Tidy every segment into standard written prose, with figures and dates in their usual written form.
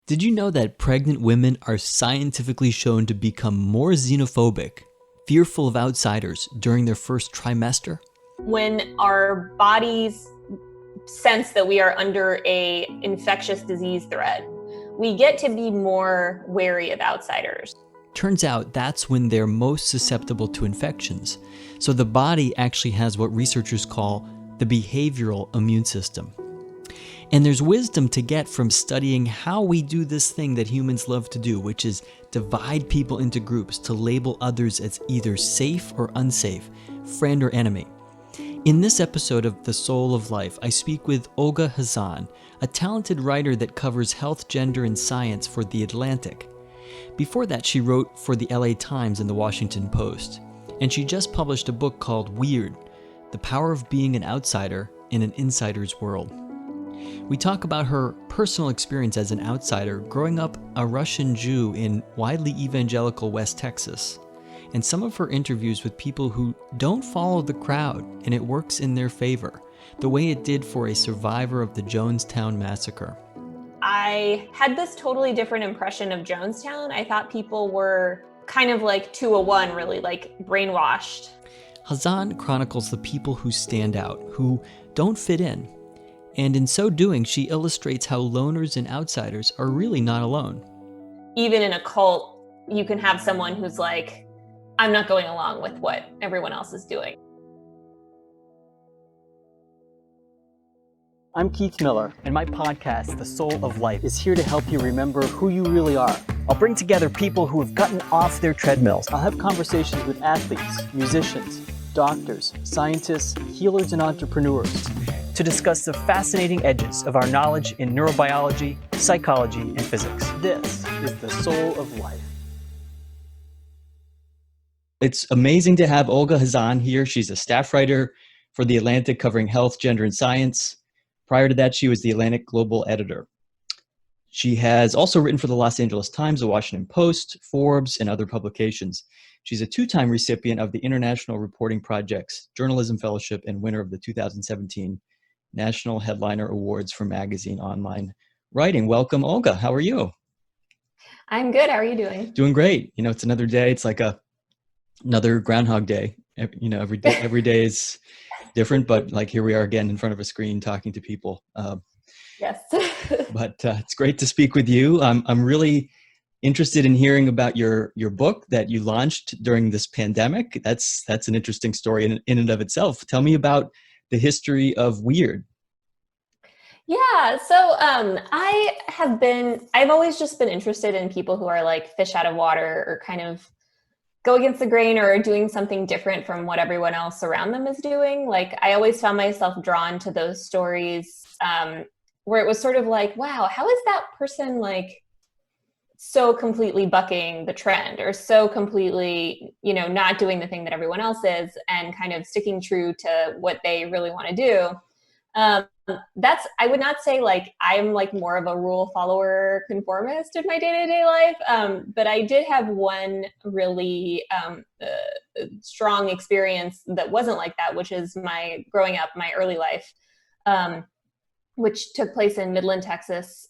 Did you know that pregnant women are scientifically shown to become more xenophobic, fearful of outsiders during their first trimester? When our bodies sense that we are under a infectious disease threat, we get to be more wary of outsiders. Turns out that's when they're most susceptible to infections. So the body actually has what researchers call the behavioral immune system. And there's wisdom to get from studying how we do this thing that humans love to do, which is divide people into groups to label others as either safe or unsafe, friend or enemy. In this episode of The Soul of Life, I speak with Olga Khazan, a talented writer that covers health, gender, and science for The Atlantic. Before that, she wrote for the LA Times and the Washington Post. And she just published a book called Weird: The Power of Being an Outsider in an Insider's World. We talk about her personal experience as an outsider growing up a Russian Jew in widely evangelical West Texas, and some of her interviews with people who don't follow the crowd and it works in their favor, the way it did for a survivor of the Jonestown Massacre. I had this totally different impression of Jonestown. I thought people were kind of like 201, really, like brainwashed. Khazan chronicles the people who stand out, who don't fit in. And in so doing, she illustrates how loners and outsiders are really not alone. Even in a cult, you can have someone who's like, I'm not going along with what everyone else is doing. I'm Keith Miller, and my podcast, The Soul of Life, is here to help you remember who you really are. I'll bring together people who have gotten off their treadmills. I'll have conversations with athletes, musicians, doctors, scientists, healers, and entrepreneurs to discuss the fascinating edges of our knowledge in neurobiology, psychology, and physics. This is The Soul of Life. It's amazing to have Olga Khazan here. She's a staff writer for The Atlantic covering health, gender, and science. Prior to that, she was the Atlantic Global Editor. She has also written for the Los Angeles Times, the Washington Post, Forbes, and other publications. She's a two-time recipient of the International Reporting Project's Journalism Fellowship and winner of the 2017 National Headliner Awards for Magazine Online Writing. Welcome, Olga. How are you? I'm good. How are you doing? Doing great. You know, it's another day. It's like another Groundhog Day. You know, every day is different, but like here we are again in front of a screen talking to people. Yes. But it's great to speak with you. I'm really interested in hearing about your book that you launched during this pandemic. That's an interesting story in and of itself. Tell me about the history of Weird. Yeah, so I've always just been interested in people who are like fish out of water or kind of go against the grain or are doing something different from what everyone else around them is doing. Like I always found myself drawn to those stories where it was sort of like, wow, how is that person like so completely bucking the trend or so completely, not doing the thing that everyone else is and kind of sticking true to what they really want to do. I would not say like I'm like more of a rule follower conformist in my day-to-day life. But I did have one really strong experience that wasn't like that, which is my growing up, my early life, which took place in Midland, Texas,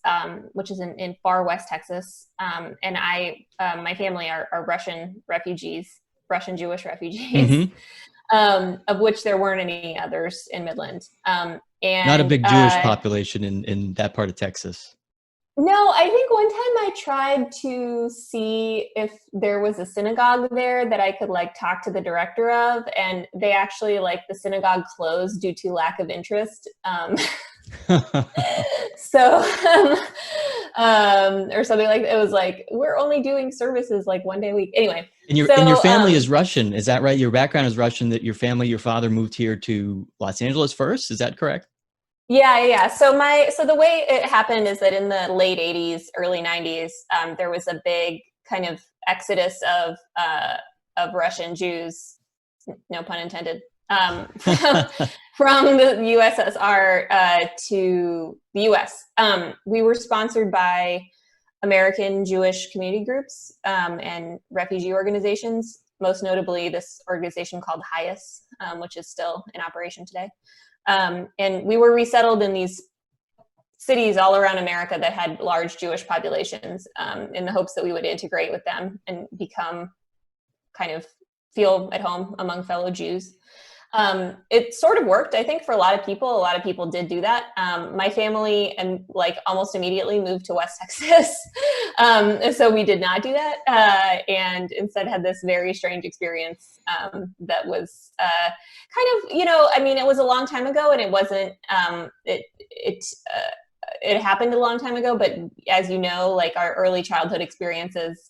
which is in far West Texas. And my family are Russian refugees, Russian Jewish refugees, of which there weren't any others in Midland. And not a big Jewish population in that part of Texas. No, I think one time I tried to see if there was a synagogue there that I could like talk to the director of, and they actually the synagogue closed due to lack of interest. So, or something like it was like, we're only doing services like one day a week. Anyway. And your family is Russian. Is that right? Your background is Russian, that your father moved here to Los Angeles first. Is that correct? Yeah. So the way it happened is that in the late 80s, early 90s, there was a big kind of exodus of Russian Jews, no pun intended, from the USSR to the US. We were sponsored by American Jewish community groups and refugee organizations, most notably this organization called HIAS, which is still in operation today. And we were resettled in these cities all around America that had large Jewish populations, in the hopes that we would integrate with them and become kind of feel at home among fellow Jews. It sort of worked, I think, for a lot of people. A lot of people did do that. My family and like almost immediately moved to West Texas. So we did not do that, and instead had this very strange experience that was kind of, I mean, it was a long time ago, and it wasn't, it happened a long time ago, but as you know, like our early childhood experiences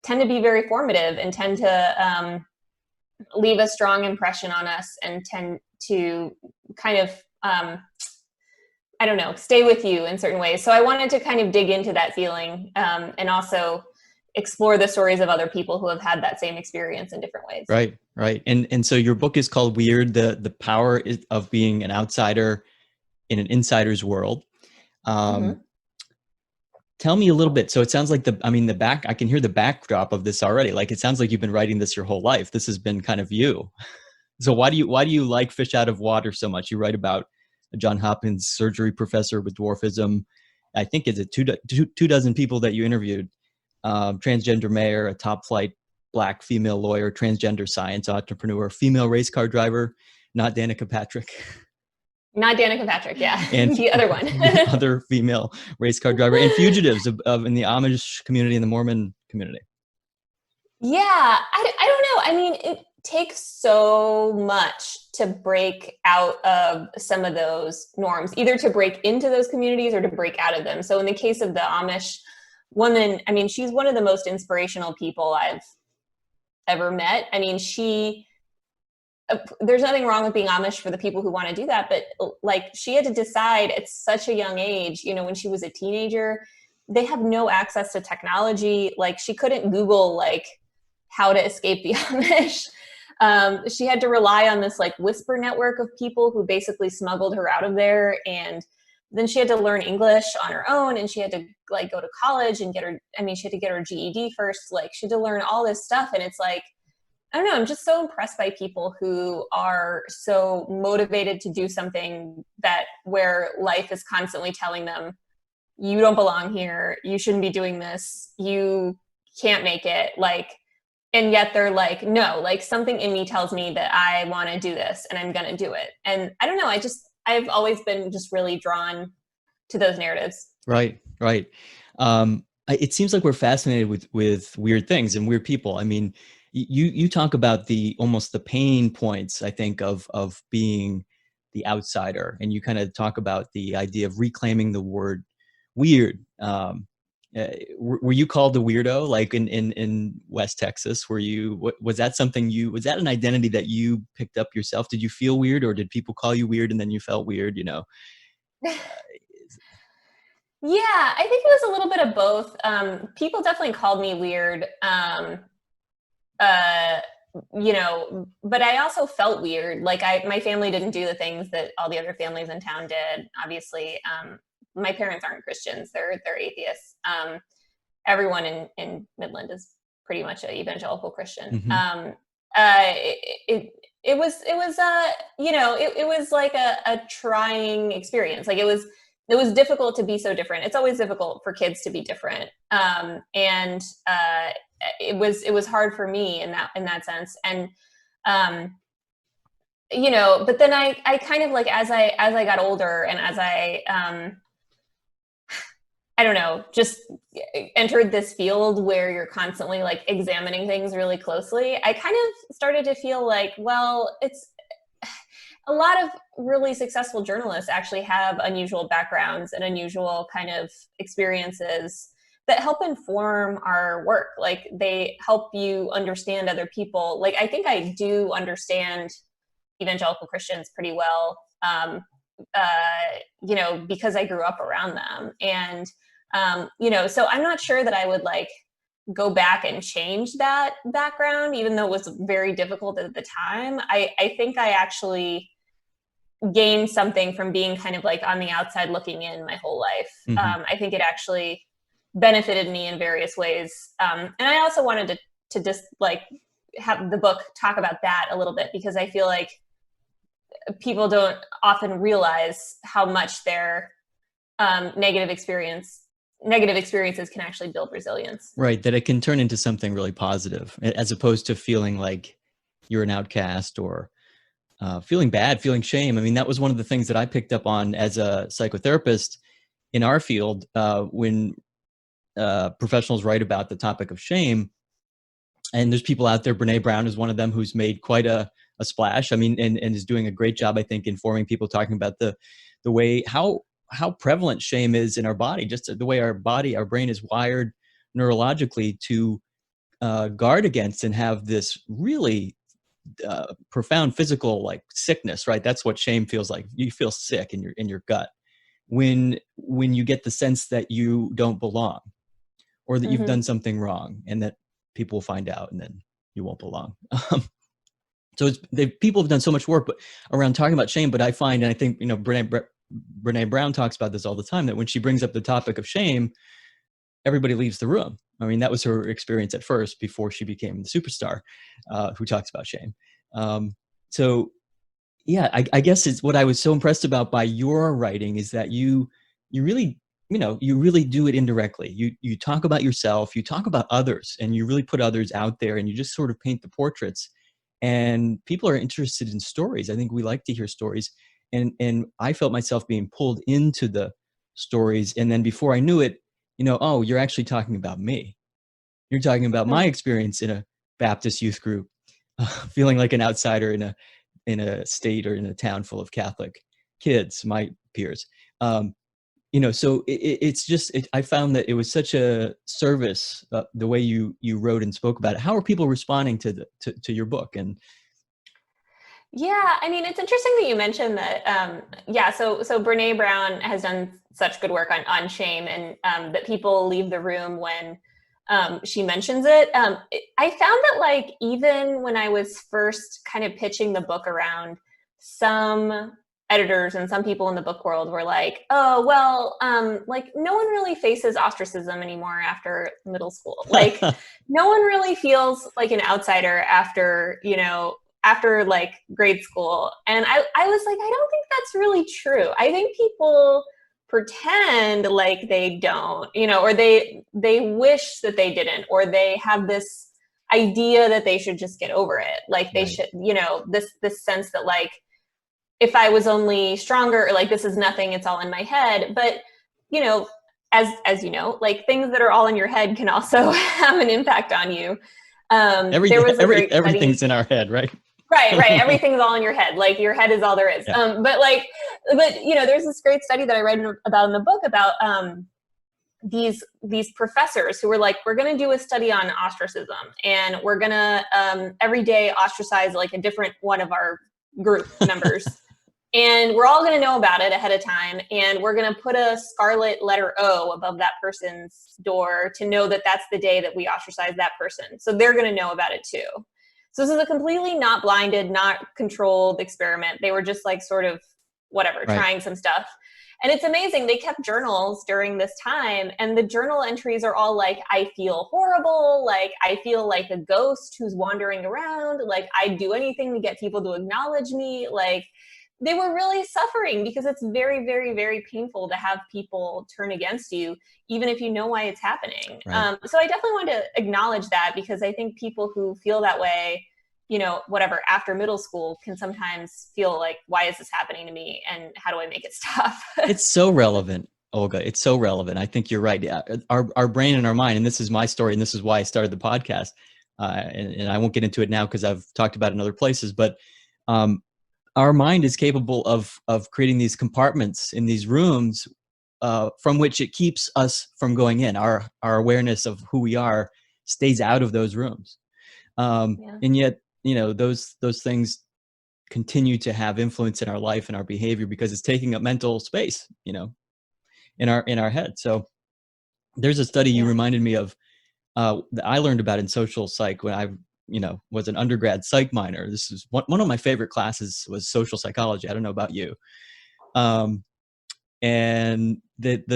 tend to be very formative and tend to leave a strong impression on us and tend to kind of, I don't know, stay with you in certain ways. So I wanted to kind of dig into that feeling, and also explore the stories of other people who have had that same experience in different ways. Right, right. And so your book is called Weird, the power of being an outsider in an insider's world. Tell me a little bit. So it sounds like I can hear the backdrop of this already. Like, it sounds like you've been writing this your whole life. This has been kind of you. So why do you like Fish Out of Water so much? You write about a John Hopkins surgery professor with dwarfism. I think it's two dozen people that you interviewed. Transgender mayor, a top flight Black female lawyer, transgender science entrepreneur, female race car driver, not Danica Patrick. Not Danica Patrick, yeah. And the other one. the other female race car driver, and fugitives in the Amish community and the Mormon community. Yeah, I don't know. I mean, it takes so much to break out of some of those norms, either to break into those communities or to break out of them. So in the case of the Amish woman, I mean, she's one of the most inspirational people I've ever met. I mean, there's nothing wrong with being Amish for the people who want to do that, but like, she had to decide at such a young age, when she was a teenager. They have no access to technology. Like, she couldn't Google like how to escape the Amish. She had to rely on this like whisper network of people who basically smuggled her out of there. And then she had to learn English on her own, and she had to like go to college and she had to get her GED first. Like, she had to learn all this stuff. And it's like, I don't know, I'm just so impressed by people who are so motivated to do something where life is constantly telling them, you don't belong here, you shouldn't be doing this, you can't make it. Like, and yet they're like, no, like, something in me tells me that I want to do this and I'm going to do it. And I don't know, I've always been just really drawn to those narratives. Right, right. It seems like we're fascinated with weird things and weird people. I mean, you talk about almost the pain points, I think, of being the outsider, and you kind of talk about the idea of reclaiming the word weird. Were you called a weirdo, like in West Texas? Was that was that an identity that you picked up yourself? Did you feel weird, or did people call you weird and then you felt weird? Yeah, I think it was a little bit of both. People definitely called me weird. But I also felt weird. Like, my family didn't do the things that all the other families in town did. Obviously, my parents aren't Christians; they're atheists. Everyone in Midland is pretty much an evangelical Christian. Mm-hmm. It was like a trying experience. Like, it was difficult to be so different. It's always difficult for kids to be different. It was hard for me in that sense. And, but then I kind of like, as I got older and as I don't know, just entered this field where you're constantly like examining things really closely, I kind of started to feel like, well, it's a lot of really successful journalists actually have unusual backgrounds and unusual kind of experiences that help inform our work. Like, they help you understand other people. Like, I think I do understand evangelical Christians pretty well, because I grew up around them. And, so I'm not sure that I would like go back and change that background, even though it was very difficult at the time. I think I actually gained something from being kind of like on the outside looking in my whole life. Mm-hmm. I think it actually benefited me in various ways. And I also wanted to just like have the book talk about that a little bit, because I feel like people don't often realize how much they're negative experiences can actually build resilience. Right, that it can turn into something really positive, as opposed to feeling like you're an outcast or feeling bad, feeling shame. I mean, that was one of the things that I picked up on as a psychotherapist in our field when professionals write about the topic of shame. And there's people out there, Brene Brown is one of them, who's made quite a splash. I mean, and is doing a great job, I think, informing people, talking about the way, how prevalent shame is in our body, just the way our brain is wired neurologically to guard against and have this really profound physical like sickness, right? That's what shame feels like. You feel sick in your gut when you get the sense that you don't belong, or that you've done something wrong, and that people will find out, and then you won't belong. So people have done so much work around talking about shame, but I find, and I think, Brene Brown talks about this all the time, that when she brings up the topic of shame, everybody leaves the room. I mean, that was her experience at first before she became the superstar who talks about shame. So yeah, I guess it's what I was so impressed about by your writing is that you really, you really do it indirectly. You talk about yourself, you talk about others, and you really put others out there, and you just sort of paint the portraits. And people are interested in stories. I think we like to hear stories. And I felt myself being pulled into the stories. And then before I knew it, oh, you're actually talking about me. You're talking about my experience in a Baptist youth group, feeling like an outsider in a state or in a town full of Catholic kids, my peers. So it's just, I found that it was such a service, the way you wrote and spoke about it. How are people responding to your book? And yeah, I mean, it's interesting that you mentioned that. So Brene Brown has done such good work on shame, and that people leave the room when she mentions it. I found that, like, even when I was first kind of pitching the book around, some editors and some people in the book world were like, oh, well, like, no one really faces ostracism anymore after middle school. Like, no one really feels like an outsider after like grade school. And I was like, I don't think that's really true. I think people pretend like they don't, or they wish that they didn't, or they have this idea that they should just get over it. Like they should, this sense that, like, if I was only stronger, or like, this is nothing, it's all in my head. But, as you know, like, things that are all in your head can also have an impact on you. Everything's in our head, right? Right. Everything's all in your head. Like, your head is all there is. Yeah. But there's this great study that I read about in the book about these professors who were like, we're going to do a study on ostracism, and we're going to every day ostracize like a different one of our group members. And we're all going to know about it ahead of time. And we're going to put a scarlet letter O above that person's door to know that that's the day that we ostracize that person. So they're going to know about it too. So this is a completely not blinded, not controlled experiment. They were just like sort of whatever, trying some stuff. And it's amazing. They kept journals during this time, and the journal entries are all like, I feel horrible. Like, I feel like a ghost who's wandering around. Like, I'd do anything to get people to acknowledge me. Like, they were really suffering, because it's very, very, very painful to have people turn against you, even if you know why it's happening. Right. So I definitely want to acknowledge that, because I think people who feel that way, after middle school, can sometimes feel like, why is this happening to me? And how do I make it stop? It's so relevant, Olga. It's so relevant. I think you're right. Our brain and our mind, and this is my story, and this is why I started the podcast. And I won't get into it now because I've talked about it in other places, but our mind is capable of creating these compartments in these rooms from which it keeps us from going in. Our awareness of who we are stays out of those rooms. And yet, those things continue to have influence in our life and our behavior, because it's taking up mental space, in our head. So there's a study you reminded me of that I learned about in social psych when I was an undergrad psych minor. This is one of my favorite classes, was social psychology. I don't know about you. And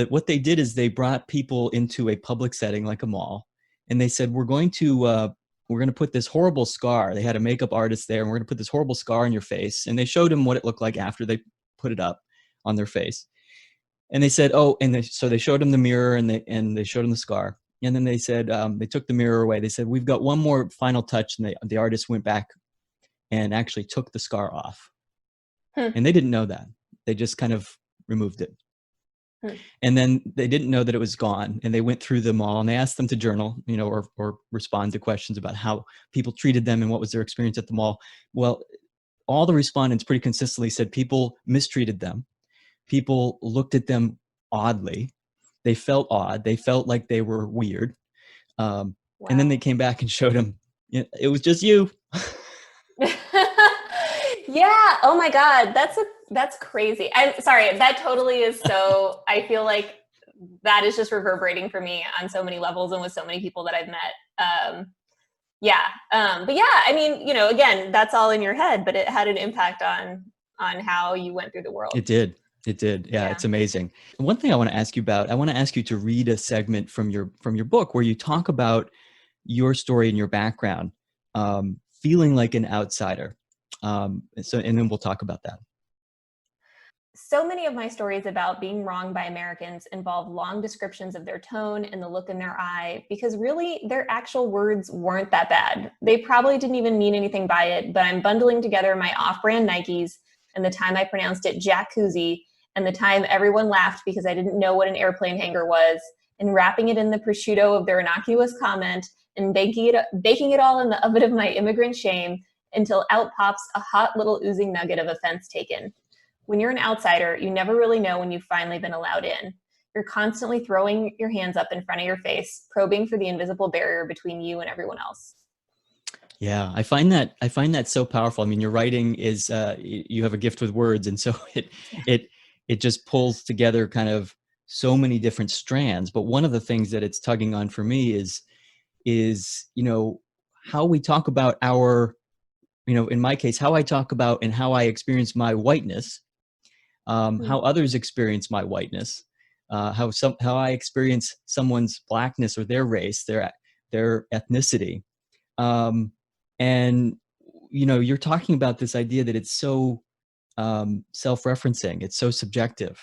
what they did is they brought people into a public setting like a mall, and they said, we're going to put this horrible scar. They had a makeup artist there, and we're going to put this horrible scar on your face. And they showed them what it looked like after they put it up on their face. And they said, oh, so they showed him the mirror, and they showed him the scar. And then they said, they took the mirror away. They said, we've got one more final touch. And the artist went back and actually took the scar off. And they didn't know that. They just kind of removed it. And then they didn't know that it was gone. And they went through them all, and they asked them to journal, or respond to questions about how people treated them and what was their experience at the mall. Well, all the respondents pretty consistently said people mistreated them. People looked at them oddly. They felt odd. They felt like they were weird. And then they came back and showed him, it was just you. Yeah. Oh my God. That's crazy. I'm sorry. That totally is so, I feel like that is just reverberating for me on so many levels and with so many people that I've met. But yeah, I mean, again, that's all in your head, but it had an impact on how you went through the world. It did. Yeah, it's amazing. One thing I want to ask you about, I want to ask you to read a segment from your book where you talk about your story and your background, feeling like an outsider. And then we'll talk about that. So many of my stories about being wronged by Americans involve long descriptions of their tone and the look in their eye, because really their actual words weren't that bad. They probably didn't even mean anything by it, but I'm bundling together my off-brand Nikes and the time I pronounced it jacuzzi and the time everyone laughed because I didn't know what an airplane hanger was, and wrapping it in the prosciutto of their innocuous comment and baking it all in the oven of my immigrant shame until out pops a hot little oozing nugget of offense taken. When you're an outsider, you never really know when you've finally been allowed in. You're constantly throwing your hands up in front of your face, probing for the invisible barrier between you and everyone else. Yeah, I find that so powerful. I mean, your writing is you have a gift with words, and so it just pulls together kind of so many different strands. But one of the things that it's tugging on for me is how we talk about our, in my case, how I talk about and how I experience my whiteness. How others experience my whiteness, how I experience someone's blackness or their race, their ethnicity, and you're talking about this idea that it's so self-referencing, it's so subjective,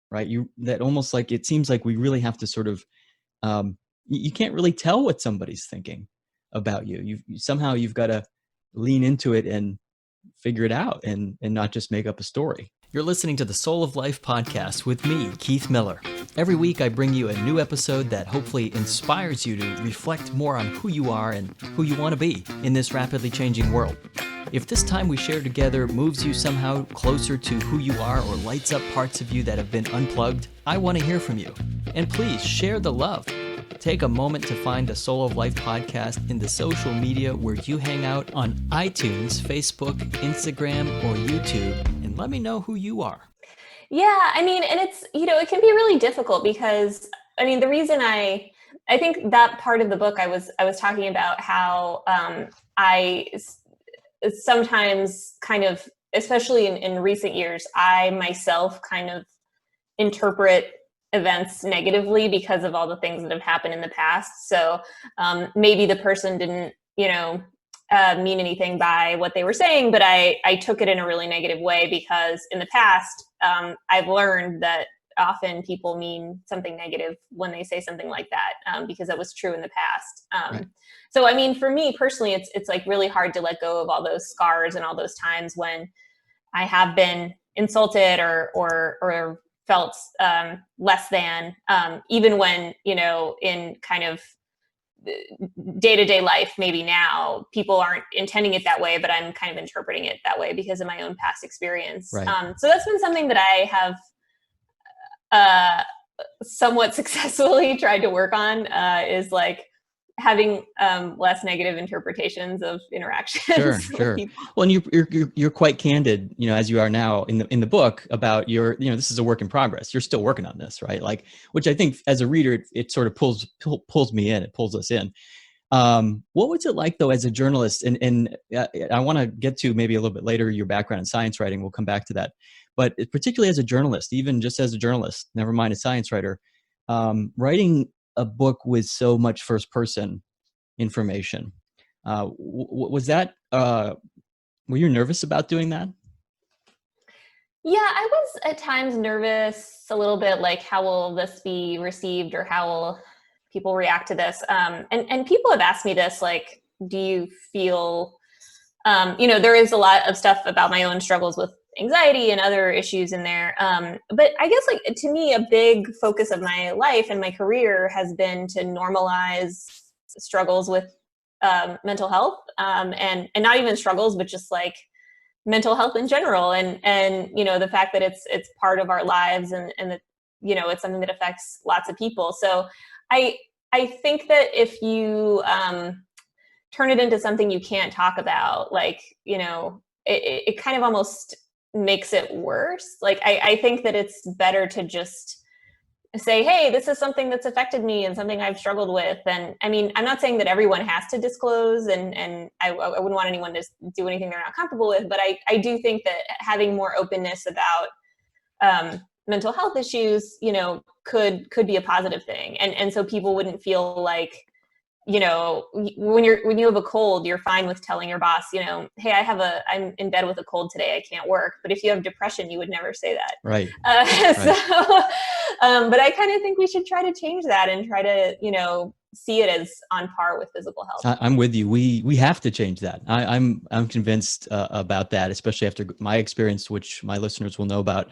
right? That almost like it seems like we really have to sort of you can't really tell what somebody's thinking about you. Somehow you've got to lean into it and figure it out, and not just make up a story. You're listening to the Soul of Life podcast with me, Keith Miller. Every week I bring you a new episode that hopefully inspires you to reflect more on who you are and who you want to be in this rapidly changing world. If this time we share together moves you somehow closer to who you are or lights up parts of you that have been unplugged, I want to hear from you. And please share the love. Take a moment to find the Soul of Life podcast in the social media where you hang out on iTunes, Facebook, Instagram, or YouTube, and let me know who you are. Yeah, I mean, and it's, it can be really difficult because, I mean, the reason I think that part of the book I was talking about how I sometimes kind of, especially in recent years, I myself kind of interpret events negatively because of all the things that have happened in the past. So maybe the person didn't, mean anything by what they were saying, but I took it in a really negative way because in the past, I've learned that often people mean something negative when they say something like that, because that was true in the past. Right. So, I mean, for me personally, it's like really hard to let go of all those scars and all those times when I have been insulted or felt less than, even when, in kind of day-to-day life, maybe now people aren't intending it that way, but I'm kind of interpreting it that way because of my own past experience. Right. So that's been something that I have somewhat successfully tried to work on, is like having less negative interpretations of interactions. Sure. Well, and you're quite candid, as you are now in the book about your, this is a work in progress. You're still working on this, right? Like, which I think as a reader, it sort of pulls me in. It pulls us in. What was it like though as a journalist? And I want to get to maybe a little bit later your background in science writing. We'll come back to that. But particularly as a journalist, even just as a journalist, never mind a science writer, writing a book with so much first person information. Was that, were you nervous about doing that? Yeah, I was at times nervous, a little bit like, how will this be received, or how will people react to this? And people have asked me this, like, do you feel, there is a lot of stuff about my own struggles with anxiety and other issues in there. But I guess, like, to me, a big focus of my life and my career has been to normalize struggles with mental health, and not even struggles, but just like mental health in general, and the fact that it's part of our lives, and that it's something that affects lots of people. So i I think that if you turn it into something you can't talk about, like, it kind of almost makes it worse. Like, I think that it's better to just say, hey, this is something that's affected me and something I've struggled with. And I mean, I'm not saying that everyone has to disclose, and I wouldn't want anyone to do anything they're not comfortable with, but I do think that having more openness about mental health issues, could be a positive thing. And so people wouldn't feel like, when you have a cold, you're fine with telling your boss, hey, I'm in bed with a cold today, I can't work. But if you have depression, you would never say that. Right. So, Right. but I kind of think we should try to change that and try to, see it as on par with physical health. I'm with you. We have to change that. I'm convinced about that, especially after my experience, which my listeners will know about.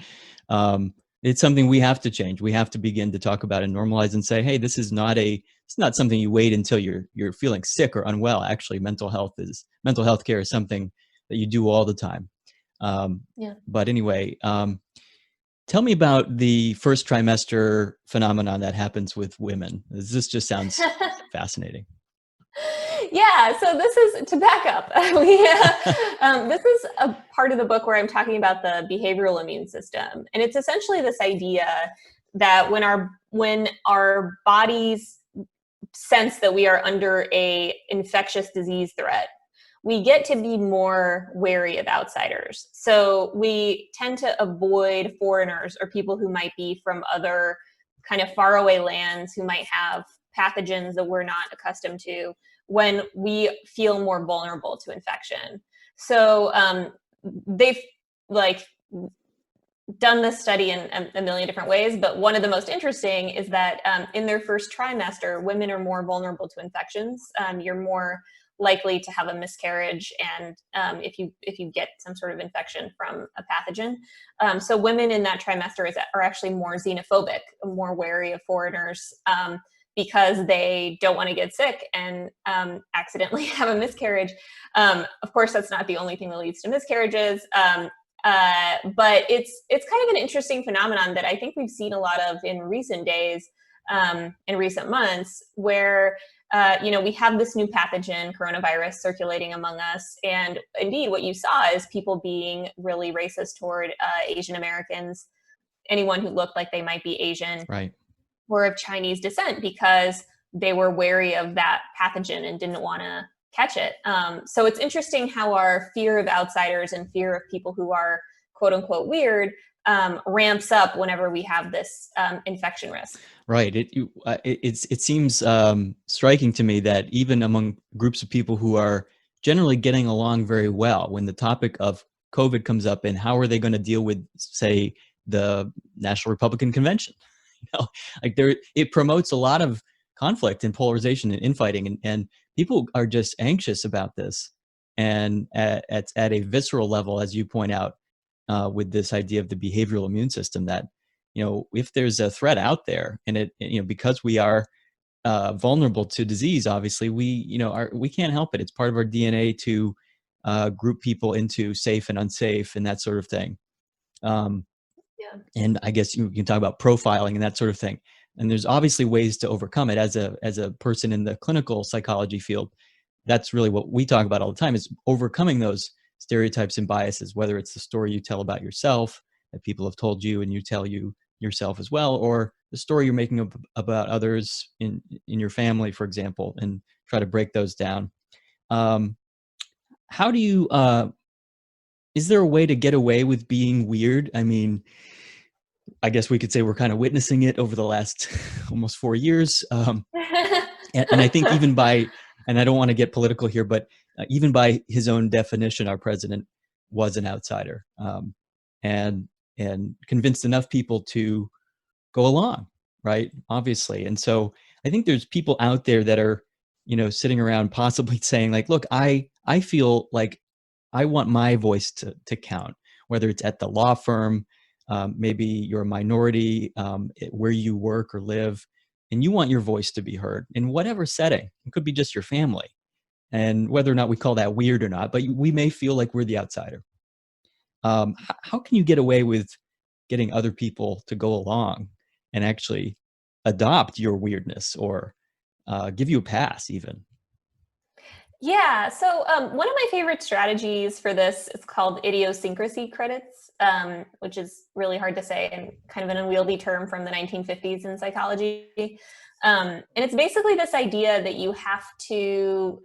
It's something we have to change. We have to begin to talk about and normalize and say, hey, it's not something you wait until you're feeling sick or unwell. Actually, mental health care is something that you do all the time. Yeah. But anyway, tell me about the first trimester phenomenon that happens with women. This just sounds fascinating. Yeah, so this is to back up. This is a part of the book where I'm talking about the behavioral immune system, and it's essentially this idea that when our bodies sense that we are under a infectious disease threat, we get to be more wary of outsiders. So we tend to avoid foreigners or people who might be from other kind of faraway lands, who might have pathogens that we're not accustomed to, when we feel more vulnerable to infection. So they've, like, done this study in a million different ways, but one of the most interesting is that in their first trimester, women are more vulnerable to infections. You're more likely to have a miscarriage, and if you get some sort of infection from a pathogen. So women in that trimester are actually more xenophobic, more wary of foreigners, because they don't want to get sick and accidentally have a miscarriage. Of course, that's not the only thing that leads to miscarriages. But it's kind of an interesting phenomenon that I think we've seen a lot of in recent days, in recent months, where we have this new pathogen, coronavirus, circulating among us. And indeed, what you saw is people being really racist toward Asian Americans, anyone who looked like they might be Asian, Right. or of Chinese descent, because they were wary of that pathogen and didn't want to catch it. So it's interesting how our fear of outsiders and fear of people who are quote unquote weird ramps up whenever we have this infection risk. Right. It seems striking to me that even among groups of people who are generally getting along very well, when the topic of COVID comes up and how are they going to deal with, say, the National Republican Convention, it promotes a lot of conflict and polarization and infighting, and people are just anxious about this, and at a visceral level, as you point out, with this idea of the behavioral immune system, that if there's a threat out there, and because we are vulnerable to disease, obviously we can't help it. It's part of our DNA to group people into safe and unsafe and that sort of thing. Yeah. And I guess you can talk about profiling and that sort of thing. And there's obviously ways to overcome it. As a person in the clinical psychology field, that's really what we talk about all the time, is overcoming those stereotypes and biases, whether it's the story you tell about yourself that people have told you and you tell yourself as well, or the story you're making up about others in your family, for example, and try to break those down. How do you, is there a way to get away with being weird? I mean, I guess we could say we're kind of witnessing it over the last almost 4 years. And I think even and I don't want to get political here, but even by his own definition, our president was an outsider. And and convinced enough people to go along, right? Obviously. And so I think there's people out there that are, sitting around possibly saying like, look, I feel like I want my voice to count, whether it's at the law firm, maybe you're a minority, where you work or live, and you want your voice to be heard in whatever setting. It could be just your family. And whether or not we call that weird or not, but we may feel like we're the outsider. How can you get away with getting other people to go along and actually adopt your weirdness or give you a pass even? Yeah, so one of my favorite strategies for this is called idiosyncrasy credits, which is really hard to say and kind of an unwieldy term from the 1950s in psychology. And it's basically this idea that you have to,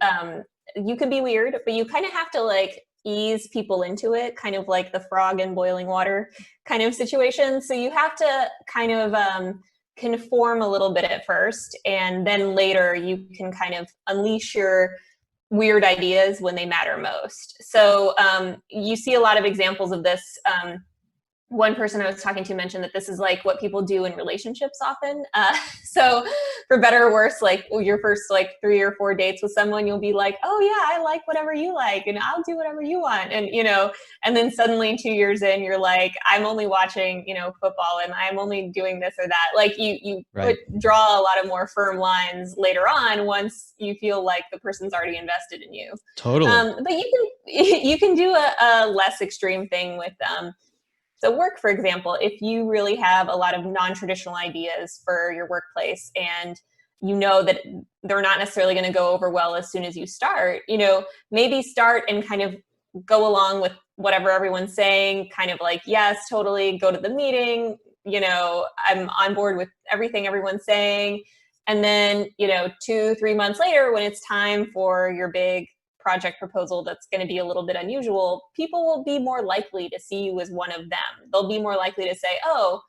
you can be weird, but you kind of have to like ease people into it, kind of like the frog in boiling water kind of situation. So you have to kind of conform a little bit at first, and then later you can kind of unleash your weird ideas when they matter most. So you see a lot of examples of this. One person I was talking to mentioned that this is like what people do in relationships often. So for better or worse, like your first like 3 or 4 dates with someone, you'll be like, oh yeah, I like whatever you like and I'll do whatever you want. And, and then suddenly 2 years in, you're like, I'm only watching, football and I'm only doing this or that. Like you Right. draw a lot of more firm lines later on once you feel like the person's already invested in you. Totally. But you can do a less extreme thing with so work, for example, if you really have a lot of non-traditional ideas for your workplace and you know that they're not necessarily going to go over well as soon as you start, maybe start and kind of go along with whatever everyone's saying, kind of like, yes, totally, go to the meeting, I'm on board with everything everyone's saying. And then, 2-3 months later, when it's time for your big project proposal that's going to be a little bit unusual, people will be more likely to see you as one of them. They'll be more likely to say, oh,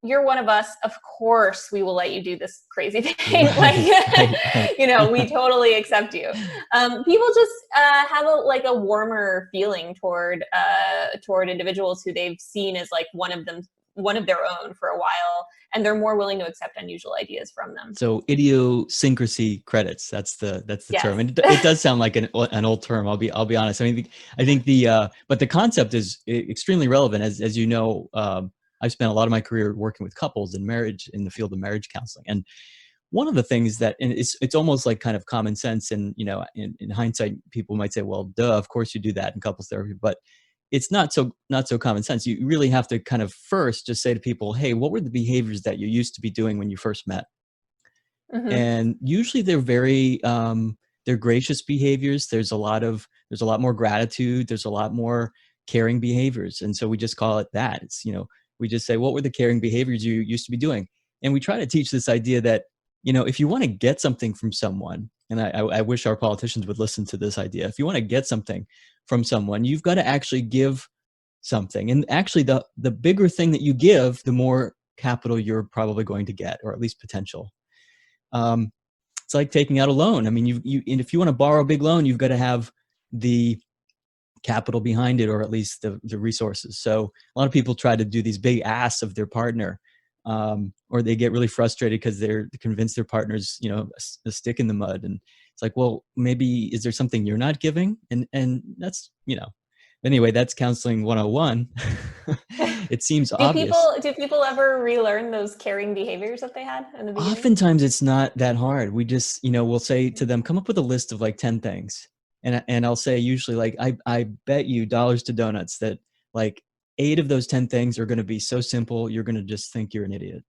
you're one of us. Of course, we will let you do this crazy thing. Right. We totally accept you. People just have a warmer feeling toward individuals who they've seen as like one of their own for a while, and they're more willing to accept unusual ideas from them. So idiosyncrasy credits. That's the Yes. term, and it does sound like an old term. I'll be honest. I mean, I think but the concept is extremely relevant. As you know, I've spent a lot of my career working with couples in marriage, in the field of marriage counseling, and one of the things that, and it's almost like kind of common sense, and in hindsight, people might say, well, duh, of course you do that in couples therapy, but it's not so common sense. You really have to kind of first just say to people, hey, what were the behaviors that you used to be doing when you first met? Mm-hmm. And usually they're very they're gracious behaviors. There's a lot more gratitude. There's a lot more caring behaviors, and so we just call it that. It's we just say, what were the caring behaviors you used to be doing? And we try to teach this idea that if you want to get something from someone, and I wish our politicians would listen to this idea. If you want to get something from someone, you've got to actually give something. And actually the bigger thing that you give, the more capital you're probably going to get, or at least potential. It's like taking out a loan. I mean, and if you want to borrow a big loan, you've got to have the capital behind it, or at least the resources. So a lot of people try to do these big asks of their partner, or they get really frustrated because they're convinced their partner's a stick in the mud, and it's like, well, maybe is there something you're not giving? And that's anyway, that's counseling 101. It seems obvious. Do people ever relearn those caring behaviors that they had in the beginning? Oftentimes it's not that hard. We just we'll say to them, come up with a list of like 10 things, and I'll say usually like, I bet you dollars to donuts that like 8 of those 10 things are going to be so simple you're going to just think you're an idiot.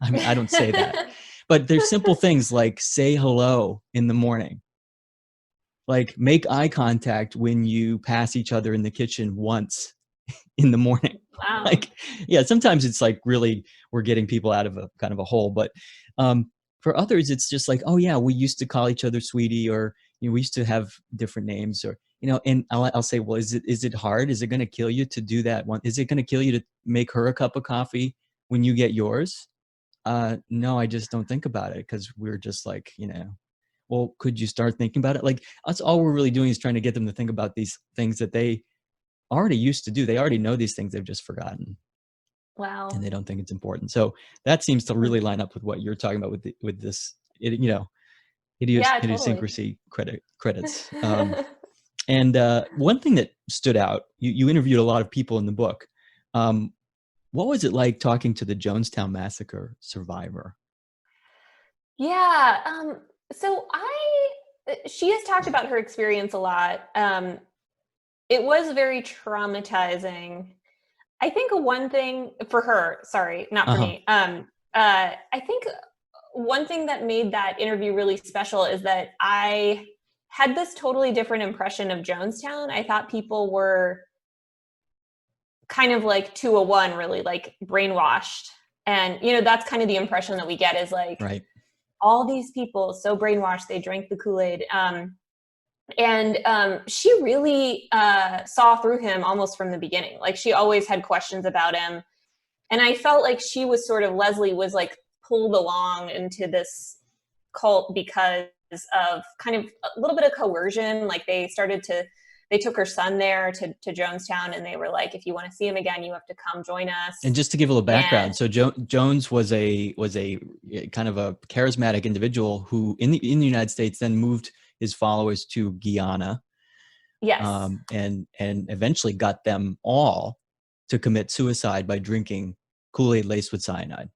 I mean, I don't say that, but there's simple things like say hello in the morning, like make eye contact when you pass each other in the kitchen once in the morning. Wow. Like, yeah, sometimes it's like really we're getting people out of a kind of a hole, but for others it's just like, oh yeah, we used to call each other sweetie, or we used to have different names, or and I'll say, well, is it hard? Is it going to kill you to do that one? Is it going to kill you to make her a cup of coffee when you get yours? No, I just don't think about it, because we're just like, well, could you start thinking about it? Like, that's all we're really doing is trying to get them to think about these things that they already used to do. They already know these things. They've just forgotten. Wow. And they don't think it's important. So that seems to really line up with what you're talking about with this, Yeah, totally. idiosyncrasy credits. And one thing that stood out, you interviewed a lot of people in the book. What was it like talking to the Jonestown Massacre survivor? Yeah. So she has talked about her experience a lot. It was very traumatizing. I think one thing for her, sorry, not for me. I think one thing that made that interview really special is that I had this totally different impression of Jonestown. I thought people were kind of like 201, really like brainwashed. And, that's kind of the impression that we get is like, Right. all these people so brainwashed, they drank the Kool-Aid. And she really saw through him almost from the beginning. Like she always had questions about him. And I felt like she was Leslie was like pulled along into this cult because of kind of a little bit of coercion. Like they took her son there to Jonestown, and they were like, if you want to see him again, you have to come join us. And just to give a little background, so Jones was a kind of a charismatic individual who in the United States then moved his followers to Guyana. Yes. And eventually got them all to commit suicide by drinking Kool-Aid laced with cyanide.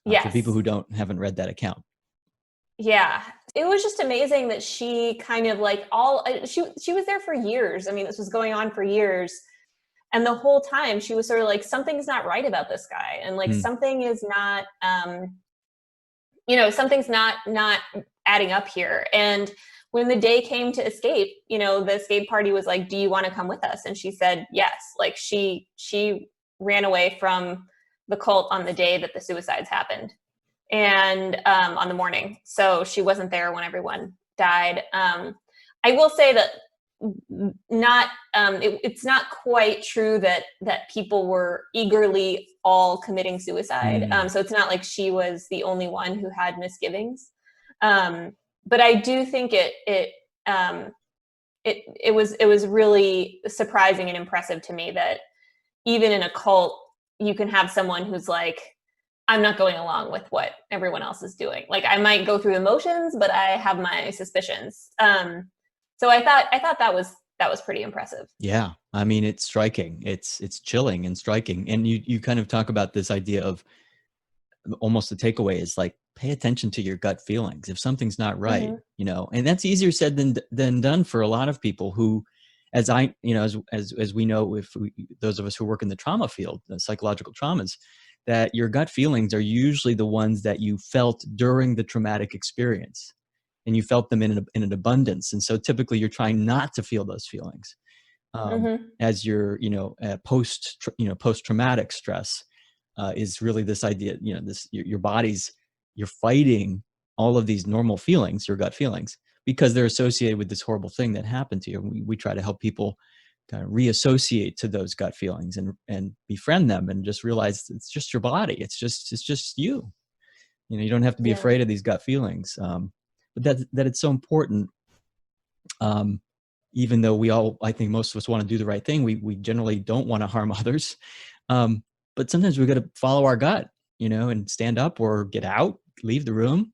Yes. For people who haven't read that account. Yeah. It was just amazing that she kind of like she was there for years. I mean, this was going on for years. And the whole time she was sort of like, something's not right about this guy. And like, something is not, something's not adding up here. And when the day came to escape, the escape party was like, do you want to come with us? And she said, yes. Like she ran away from the cult on the day that the suicides happened. And on the morning. So she wasn't there when everyone died. I will say that it's not quite true that people were eagerly all committing suicide. So it's not like she was the only one who had misgivings. But I do think it was really surprising and impressive to me that even in a cult, you can have someone who's like, I'm not going along with what everyone else is doing. Like I might go through emotions, but I have my suspicions. So I thought that was pretty impressive. Yeah. I mean, it's striking. It's chilling and striking. And you kind of talk about this idea of almost the takeaway is like, pay attention to your gut feelings. If something's not right, and that's easier said than done for a lot of people who, as we know, those of us who work in the trauma field, the psychological traumas, that your gut feelings are usually the ones that you felt during the traumatic experience, and you felt them in an abundance. And so typically you're trying not to feel those feelings as your, post-traumatic stress is really this idea, your body's, you're fighting all of these normal feelings, your gut feelings, because they're associated with this horrible thing that happened to you. We try to help people kind of reassociate to those gut feelings and befriend them and just realize it's just your body. It's just you. You don't have to be afraid of these gut feelings. But that it's so important. Even though I think most of us want to do the right thing, we generally don't want to harm others. But sometimes we've got to follow our gut, and stand up or get out, leave the room.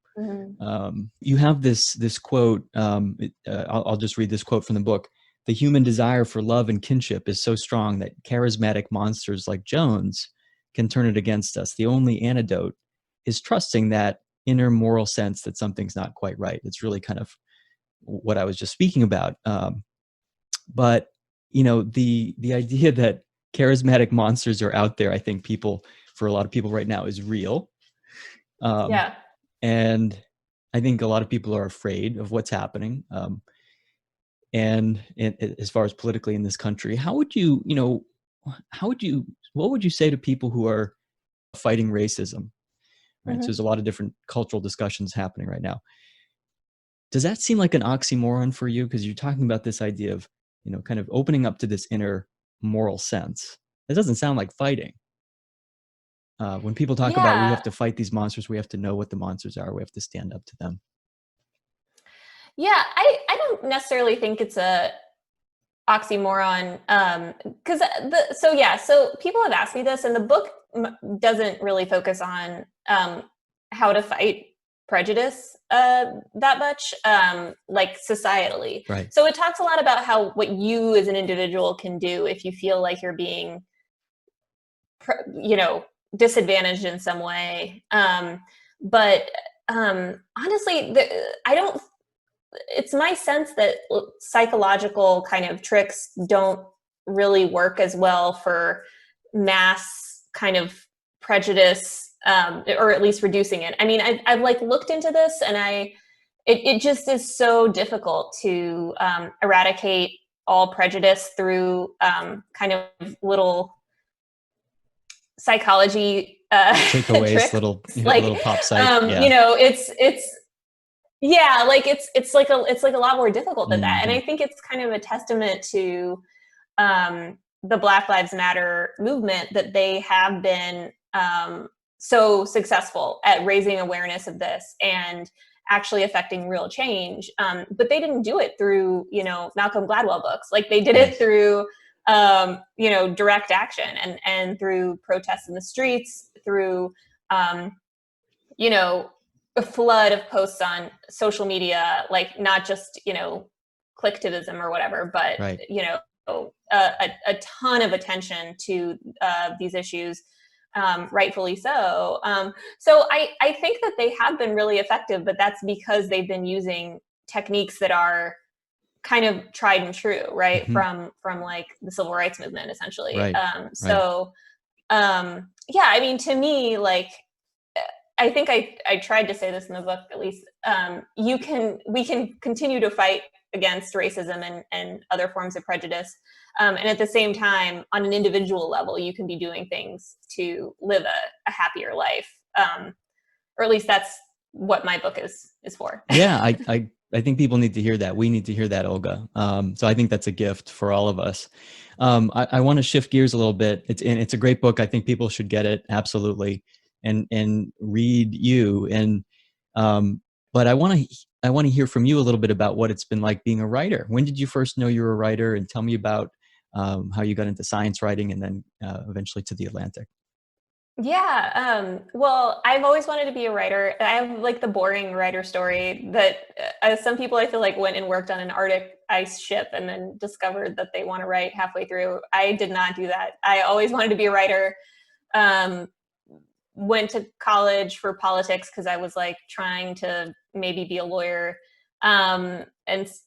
You have this quote. I'll just read this quote from the book. The human desire for love and kinship is so strong that charismatic monsters like Jones can turn it against us. The only antidote is trusting that inner moral sense that something's not quite right. It's really kind of what I was just speaking about. But, the idea that charismatic monsters are out there, I think for a lot of people right now is real. And I think a lot of people are afraid of what's happening. And as far as politically in this country, what would you say to people who are fighting racism? Right. So there's a lot of different cultural discussions happening right now. Does that seem like an oxymoron for you? Because you're talking about this idea of, kind of opening up to this inner moral sense. It doesn't sound like fighting. When people talk about we have to fight these monsters, we have to know what the monsters are. We have to stand up to them. Yeah, I don't necessarily think it's a oxymoron. So people have asked me this, and the book doesn't really focus on how to fight prejudice that much, like societally. Right. So it talks a lot about what you as an individual can do if you feel like you're being, disadvantaged in some way. But honestly, I don't. It's my sense that psychological kind of tricks don't really work as well for mass kind of prejudice, or at least reducing it. I mean, I've like looked into this, and it just is so difficult to eradicate all prejudice through kind of little psychology Takeaways, tricks. little Like, little pop site. Yeah. it's like a lot more difficult than that. And I think it's kind of a testament to the Black Lives Matter movement that they have been so successful at raising awareness of this and actually affecting real change. But they didn't do it through, Malcolm Gladwell books. Like, they did it through, direct action and through protests in the streets, through, a flood of posts on social media, like not just, clicktivism or whatever, but, Right. A ton of attention to these issues, rightfully so. So I think that they have been really effective, but that's because they've been using techniques that are kind of tried and true, right? Mm-hmm. From like the civil rights movement, essentially. Right. Yeah, I mean, to me, like, I think I tried to say this in the book, at least. We can continue to fight against racism and other forms of prejudice, and at the same time, on an individual level, you can be doing things to live a happier life, or at least that's what my book is for. Yeah, I think people need to hear that. We need to hear that, Olga. So I think that's a gift for all of us. I want to shift gears a little bit. It's a great book. I think people should get it, absolutely, and read you. But I want to hear from you a little bit about what it's been like being a writer. When did you first know you were a writer? And tell me about how you got into science writing and then eventually to The Atlantic. Yeah, well, I've always wanted to be a writer. I have like the boring writer story that some people I feel like went and worked on an Arctic ice ship and then discovered that they want to write halfway through. I did not do that. I always wanted to be a writer. Went to college for politics because I was like trying to maybe be a lawyer. And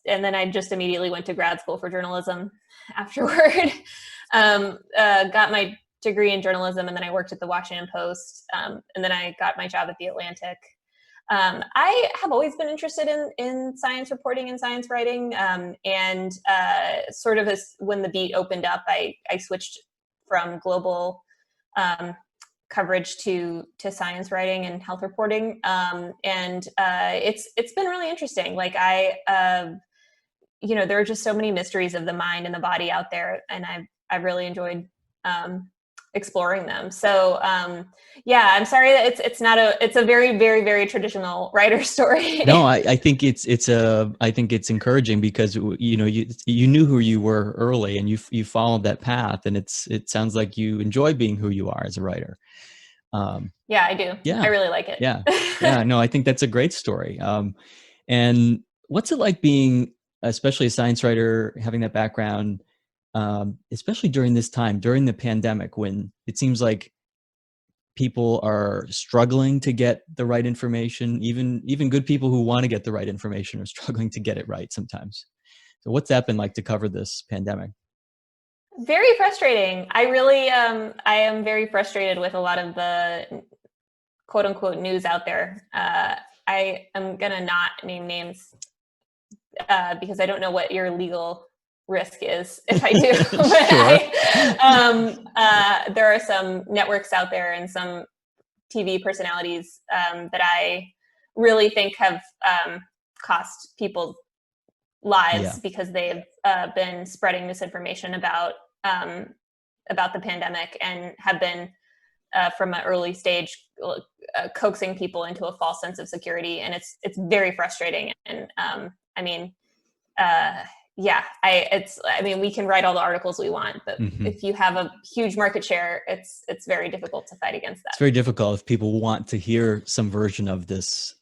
then I just immediately went to grad school for journalism afterward. Got my degree in journalism, and then I worked at the Washington Post, and then I got my job at the Atlantic. I have always been interested in science reporting and science writing, and sort of as when the beat opened up, I switched from global coverage to science writing and health reporting, and it's been really interesting. Like there are just so many mysteries of the mind and the body out there, and I've really enjoyed exploring them. So yeah, I'm sorry that it's a very, very, very traditional writer story. No, I think I think it's encouraging because you knew who you were early and you followed that path, and it sounds like you enjoy being who you are as a writer. Yeah, I do. Yeah, I really like it. Yeah. No, I think that's a great story. And what's it like being, especially a science writer, having that background? Especially during this time, during the pandemic, when it seems like people are struggling to get the right information, even good people who want to get the right information are struggling to get it right sometimes. So what's that been like to cover this pandemic? Very frustrating. I really, I am very frustrated with a lot of the quote unquote news out there. I am gonna not name names because I don't know what your legal risk is if I do. But there are some networks out there and some TV personalities that I really think have cost people lives because they've been spreading misinformation about the pandemic and have been from an early stage coaxing people into a false sense of security, and it's very frustrating. And I mean, I mean, we can write all the articles we want, but if you have a huge market share, it's very difficult to fight against that. It's very difficult if people want to hear some version of this,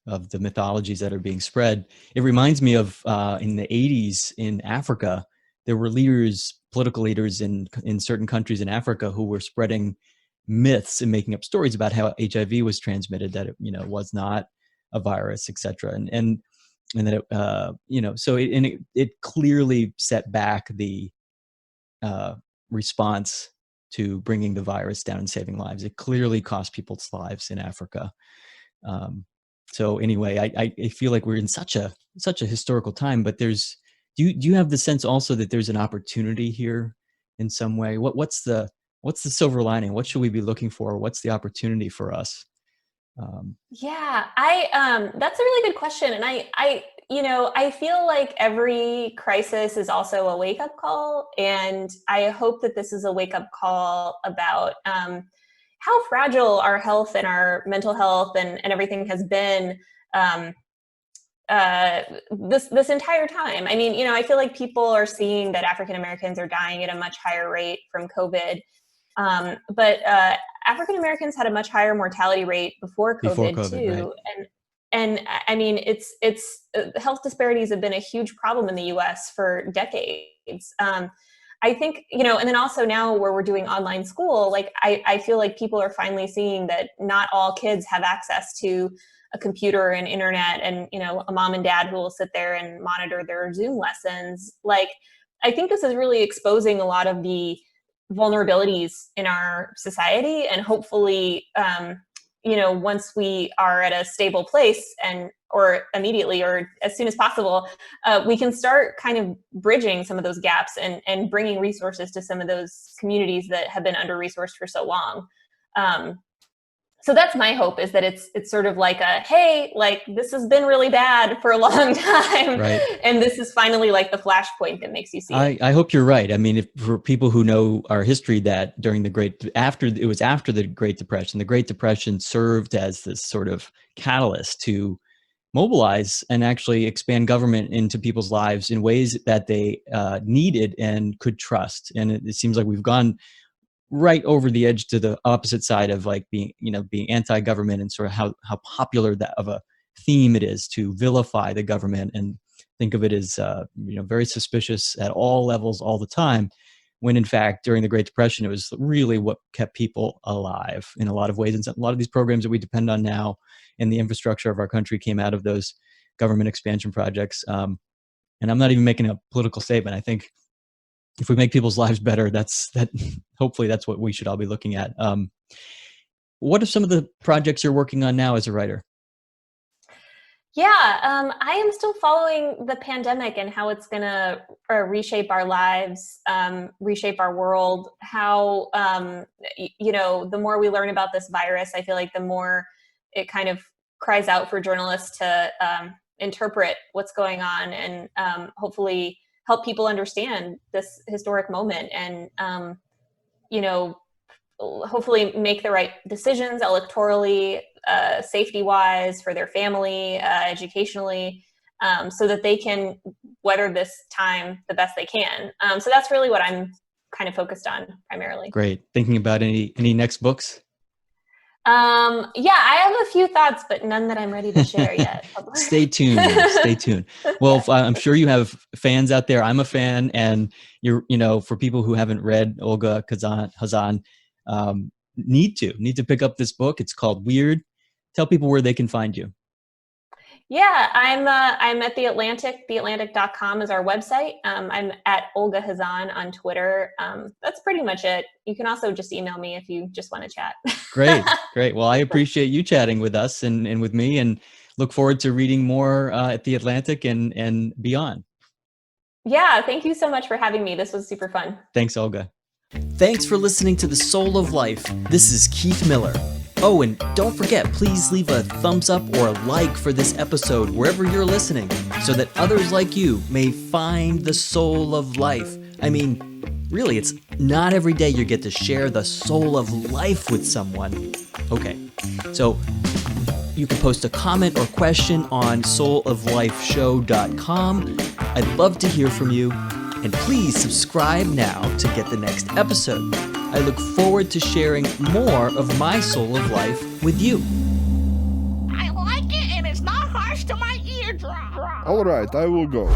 of the mythologies that are being spread. It reminds me of in the 80s in Africa, there were political leaders in certain countries in Africa who were spreading myths and making up stories about how HIV was transmitted, that it, was not a virus, etc. And that it, so it clearly set back the response to bringing the virus down and saving lives. It clearly cost people's lives in Africa. So anyway, I feel like we're in such a historical time, but do you have the sense also that there's an opportunity here in some way? What's the silver lining? What should we be looking for? What's the opportunity for us? That's a really good question. And I feel like every crisis is also a wake-up call. And I hope that this is a wake-up call about how fragile our health and our mental health and everything has been this entire time. I mean, I feel like people are seeing that African Americans are dying at a much higher rate from COVID. But African Americans had a much higher mortality rate before COVID too. Right. And I mean, it's health disparities have been a huge problem in the US for decades. I think, and then also now where we're doing online school, like I feel like people are finally seeing that not all kids have access to a computer and internet and, a mom and dad who will sit there and monitor their Zoom lessons. Like, I think this is really exposing a lot of the vulnerabilities in our society, and hopefully, once we are at a stable place or immediately or as soon as possible, we can start kind of bridging some of those gaps and bringing resources to some of those communities that have been under-resourced for so long. So that's my hope, is that it's sort of like hey, like this has been really bad for a long time. Right. And this is finally like the flashpoint that makes you see it. I hope you're right. I mean, for people who know our history, that during after the Great Depression, the Great Depression served as this sort of catalyst to mobilize and actually expand government into people's lives in ways that they needed and could trust. And it seems like we've gone right over the edge to the opposite side of like being anti-government, and sort of how popular that of a theme it is to vilify the government and think of it as very suspicious at all levels all the time, when in fact during the Great Depression it was really what kept people alive in a lot of ways. And a lot of these programs that we depend on now and the infrastructure of our country came out of those government expansion projects. And I'm not even making a political statement. I think if we make people's lives better, hopefully that's what we should all be looking at. What are some of the projects you're working on now as a writer? I am still following the pandemic and how it's going to reshape our lives, reshape our world. How, the more we learn about this virus, I feel like the more it kind of cries out for journalists to interpret what's going on and hopefully help people understand this historic moment and, hopefully make the right decisions electorally, safety-wise, for their family, educationally, so that they can weather this time the best they can. So that's really what I'm kind of focused on primarily. Great. Thinking about any next books? I have a few thoughts, but none that I'm ready to share yet. Stay tuned. Stay tuned. Well, I'm sure you have fans out there. I'm a fan, and for people who haven't read Olga Khazan, need to pick up this book. It's called Weird. Tell people where they can find you. I'm at The Atlantic. TheAtlantic.com is our website. I'm at Olga Khazan on Twitter. That's pretty much it. You can also just email me if you just want to chat. Great. Well, I appreciate you chatting with us and with me, and look forward to reading more at The Atlantic and beyond. Yeah, thank you so much for having me. This was super fun. Thanks, Olga. Thanks for listening to The Soul of Life. This is Keith Miller. Oh, and don't forget, please leave a thumbs up or a like for this episode wherever you're listening, so that others like you may find the soul of life. I mean, really, it's not every day you get to share the soul of life with someone. Okay, so You can post a comment or question on souloflifeshow.com. I'd love to hear from you, and please subscribe now to get the next episode. I look forward to sharing more of my soul of life with you. I like it, and it's not harsh to my eardrum. All right, I will go.